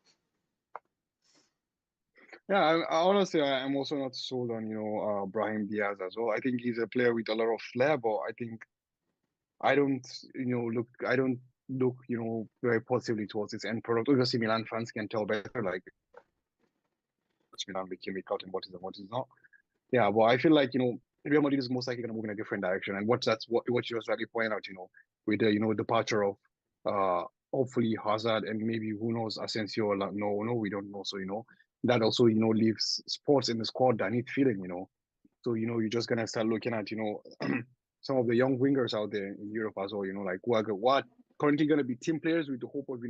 Speaker 3: Yeah, honestly, I'm also not sold on, Brahim Diaz as well. I think he's a player with a lot of flair, but I think I don't look, very positively towards his end product. Obviously, Milan fans can tell better, like which Milan became it out and what is not. Yeah, but I feel like, Real Madrid is most likely going to move in a different direction. And what you was rightly pointing out, with the, departure of hopefully Hazard and maybe who knows Asensio or like, no, we don't know. So, that also, leaves sports in the squad that need feeling. So, you're just gonna start looking at, some of the young wingers out there in Europe as well, like what currently gonna be team players with the hope of,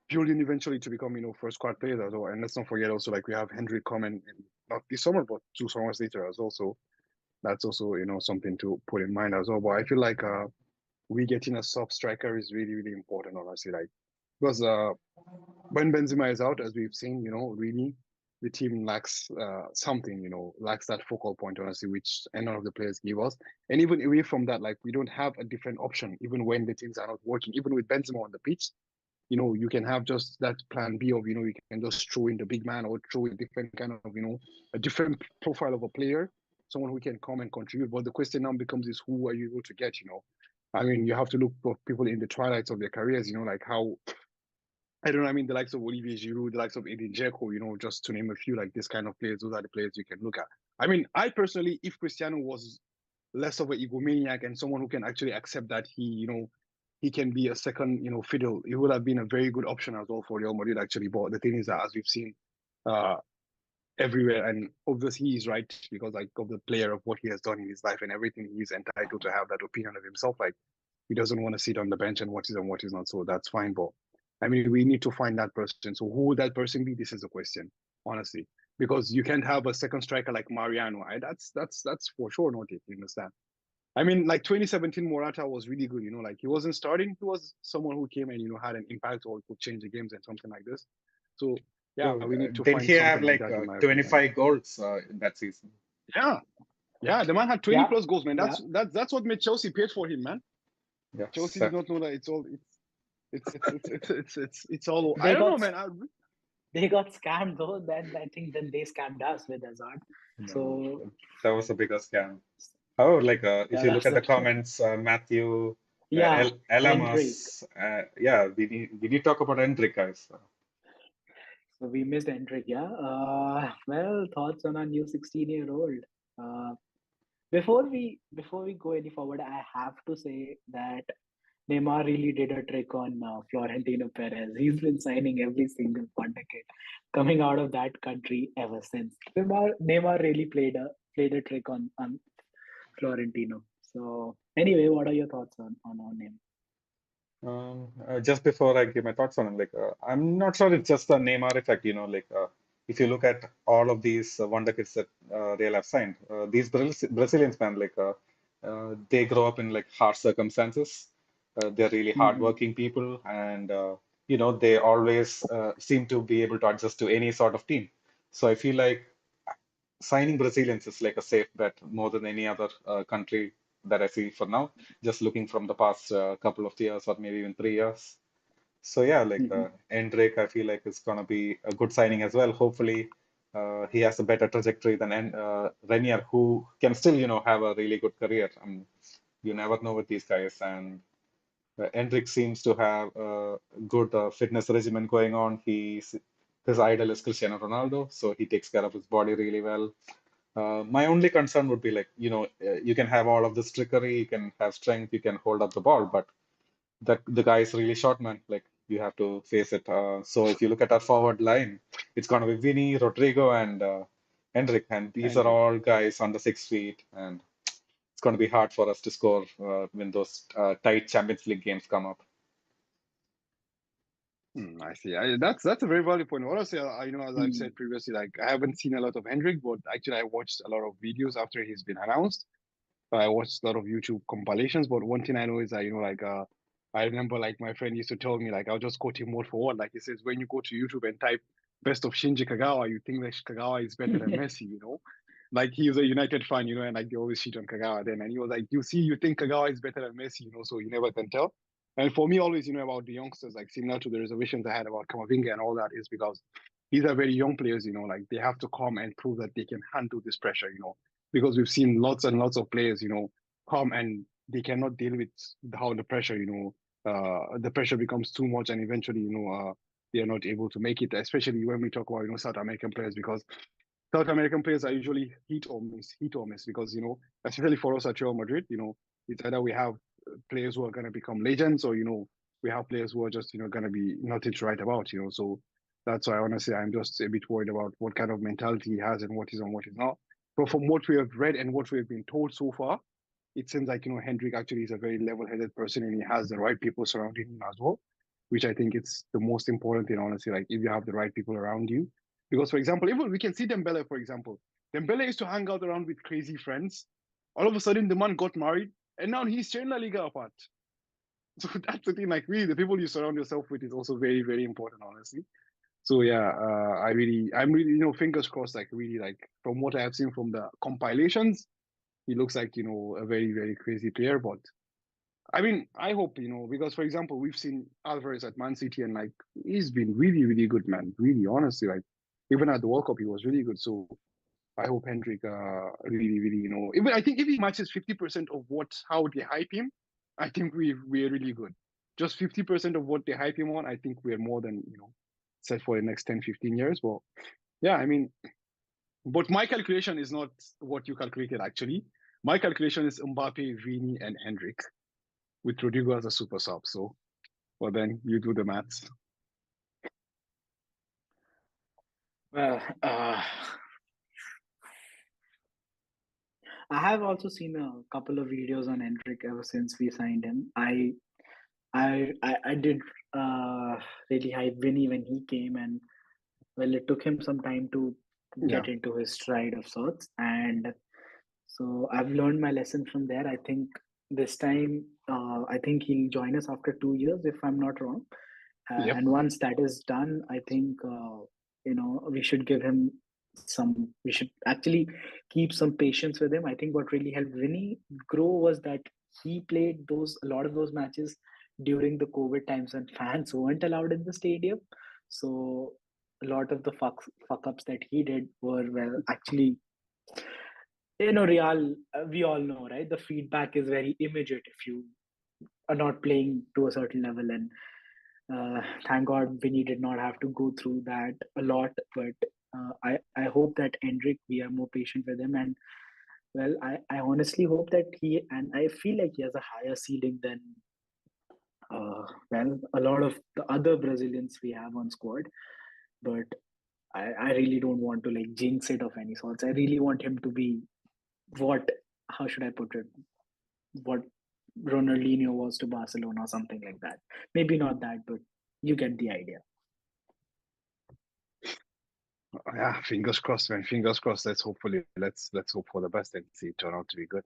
Speaker 3: building eventually to become, first squad players as well. And let's not forget also like we have Hendrik coming in not this summer, but 2 summers later as well. So that's also, something to put in mind as well. But I feel like we getting a sub striker is really, really important, honestly. Like because when Benzema is out, as we've seen, really the team lacks something, lacks that focal point, honestly, which none of the players give us. And even away from that, like we don't have a different option, even when the things are not working, even with Benzema on the pitch, you can have just that plan B of, you can just throw in the big man or throw in different kind of, a different profile of a player, someone who can come and contribute. But the question now becomes is who are you able to get? I mean, you have to look for people in the twilights of their careers, like how, I don't know, I mean, the likes of Olivier Giroud, the likes of Edin Dzeko, just to name a few, like this kind of players, those are the players you can look at. I mean, I personally, if Cristiano was less of an egomaniac and someone who can actually accept that he he can be a second, fiddle. He would have been a very good option as well for Real Madrid, actually. But the thing is that, as we've seen uh, everywhere, and obviously he's right because like of the player of what he has done in his life and everything, he's entitled to have that opinion of himself. Like he doesn't want to sit on the bench and what is and what is not. So that's fine. But I mean, we need to find that person. So who would that person be? This is the question, honestly, because you can't have a second striker like Mariano. That's for sure not it. You understand? I mean, like 2017, Morata was really good. Like he wasn't starting. He was someone who came and had an impact or could change the games and something like this. So yeah,
Speaker 1: So,
Speaker 3: we need to
Speaker 1: did
Speaker 3: find
Speaker 1: he have
Speaker 3: something like
Speaker 1: like
Speaker 3: that, in my opinion.
Speaker 1: 25 goals in that season?
Speaker 3: Yeah, yeah, the man had 20
Speaker 2: Yeah,
Speaker 3: plus goals, man.
Speaker 2: yeah.
Speaker 3: That's what made Chelsea paid for him, man. Chelsea
Speaker 1: Yes.
Speaker 3: did not know that it's all. I
Speaker 2: They
Speaker 3: don't know,
Speaker 2: got
Speaker 3: man.
Speaker 2: they got scammed though. Then I think then they scammed us with Hazard.
Speaker 1: No,
Speaker 2: So
Speaker 1: that was a bigger scam. However, like if
Speaker 2: yeah,
Speaker 1: you look
Speaker 2: that's
Speaker 1: at
Speaker 2: the
Speaker 1: the
Speaker 2: truth.
Speaker 1: comments, Matthew,
Speaker 2: Yeah, Hendrik.
Speaker 1: Elamas, yeah, we need to talk about Hendrik, guys.
Speaker 2: So we missed Hendrik. Yeah. Well, thoughts on our new 16-year-old. Uh, before we go any forward, I have to say that Neymar really did a trick on Florentino Perez. He's been signing every single wonderkid coming out of that country ever since. Neymar really played a trick on Florentino. So anyway, what are your thoughts on him?
Speaker 1: Just before I give my thoughts on him, like I'm not sure it's just the Neymar effect, like if you look at all of these wonder kids that Real have signed, these Brazilians, man, like they grow up in like harsh circumstances. They're really
Speaker 2: Hmm.
Speaker 1: hardworking people, and they always seem to be able to adjust to any sort of team. So I feel like signing Brazilians is like a safe bet more than any other country that I see for now. Just looking from the past couple of years or maybe even 3 years. So yeah, like
Speaker 2: Hmm.
Speaker 1: Endrick, I feel like is gonna be a good signing as well. Hopefully, he has a better trajectory than Renier, who can still have a really good career. You never know with these guys, and Endrick seems to have a good fitness regimen going on. His idol is Cristiano Ronaldo, so he takes care of his body really well. My only concern would be like, you can have all of this trickery, you can have strength, you can hold up the ball, but that the guy is really short, man. Like you have to face it. So if you look at our forward line, it's gonna be Vinny, Rodrigo, and Hendrik, and these are
Speaker 2: Hendrik.
Speaker 1: all guys under 6 feet, and it's gonna be hard for us to score when those tight Champions League games come up.
Speaker 3: I see. That's a very valid point. Honestly, as I've
Speaker 2: Hmm.
Speaker 3: said previously, like I haven't seen a lot of Hendrik, but actually I watched a lot of videos after he's been announced. I watched a lot of YouTube compilations, but one thing I know is that, like, I remember like my friend used to tell me, like, I'll just quote him word for word. Like he says, when you go to YouTube and type best of Shinji Kagawa, you think that Kagawa is better than Messi. Like he's a United fan, and like they always shit on Kagawa then. And he was like, you think Kagawa is better than Messi, so you never can tell. And for me, always, about the youngsters, like similar to the reservations I had about Kamavinga and all that, is because these are very young players, like they have to come and prove that they can handle this pressure. Because we've seen lots and lots of players, come and they cannot deal with how the pressure becomes too much, and eventually, they are not able to make it. Especially when we talk about South American players, because South American players are usually hit or miss. Because especially for us at Real Madrid, it's either we have players who are going to become legends, or we have players who are just going to be nothing to write about. So that's why honestly I'm just a bit worried about what kind of mentality he has and what is and what is not. But from what we have read and what we have been told so far, it seems like Hendrik actually is a very level-headed person, and he has the right people surrounding him as well, which I think it's the most important thing, honestly. Like if you have the right people around you, because for example, even we can see Dembele, for example. Dembele used to hang out around with crazy friends. All of a sudden, the man got married, and now he's tearing La Liga apart. So that's the thing. Like really, the people you surround yourself with is also very, very important, honestly. So yeah, I'm really, fingers crossed. Like really, like from what I have seen from the compilations, he looks like a very, very crazy player. But I mean, I hope because for example, we've seen Alvarez at Man City, and like he's been really, really good, man. Really, honestly, like even at the World Cup, he was really good. So I hope Hendrik really, really, even I think if he matches 50% of how they hype him, I think we're really good. Just 50% of what they hype him on, I think we're more than set for the next 10, 15 years. Well, yeah, I mean, but my calculation is not what you calculated actually. My calculation is Mbappe, Vini, and Hendrik. with Rodrigo as a super sub. So, well, then you do the maths.
Speaker 2: Well, I have also seen a couple of videos on Hendrik ever since we signed him. I did really hype Vinny when he came, and well, it took him some time to
Speaker 3: Yeah.
Speaker 2: get into his stride of sorts, and so I've learned my lesson from there. I think this time, I think he'll join us after 2 years, if I'm not wrong.
Speaker 3: Yep.
Speaker 2: And once that is done, I think we should give him some. We should actually keep some patience with him. I think what really helped Vinny grow was that he played a lot of those matches during the COVID times when fans weren't allowed in the stadium. So a lot of the fuck ups that he did were, well, actually, Real. We all know, right? The feedback is very immediate if you are not playing to a certain level, and thank God Vinny did not have to go through that a lot. But I hope that Hendrik, we are more patient with him. And well, I honestly hope that and I feel like he has a higher ceiling than, well, a lot of the other Brazilians we have on squad. But I really don't want to like jinx it of any sorts. I really want him to be what, how should I put it? What Ronaldinho was to Barcelona or something like that. Maybe not that, but you get the idea.
Speaker 3: Yeah, fingers crossed, man. Fingers crossed. Let's hope for the best and see it turn out to be good.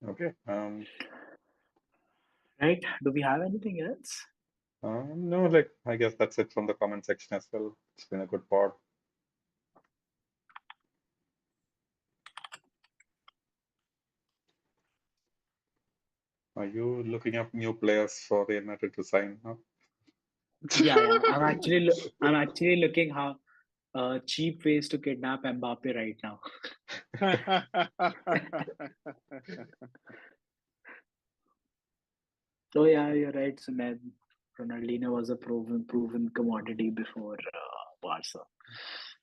Speaker 1: Okay.
Speaker 2: Right? Do we have anything else?
Speaker 1: No, like I guess that's it from the comment section as well. It's been a good pod. Are you looking up new players for Real Madrid to sign? Huh?
Speaker 2: Yeah. I'm actually looking how cheap ways to kidnap Mbappe right now. Oh yeah, you're right, Sumedh. Ronaldinho was a proven commodity before Barca.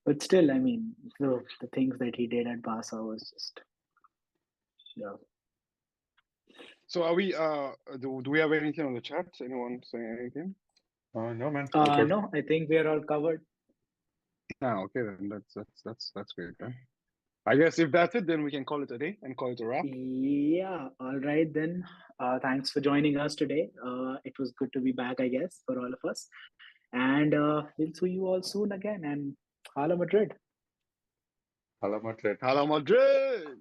Speaker 2: But still, I mean, the things that he did at Barca was just, yeah.
Speaker 3: So are we do we have anything on the chat? Anyone saying anything?
Speaker 1: No, man. All good.
Speaker 2: No, I think we are all covered.
Speaker 3: Ah, okay, then that's great then. I guess if that's it, then we can call it a day and call it a wrap.
Speaker 2: Yeah, all right then. Thanks for joining us today. It was good to be back, I guess, for all of us. And we'll see you all soon again. And Hala Madrid.
Speaker 1: Hala Madrid.
Speaker 3: Hala Madrid!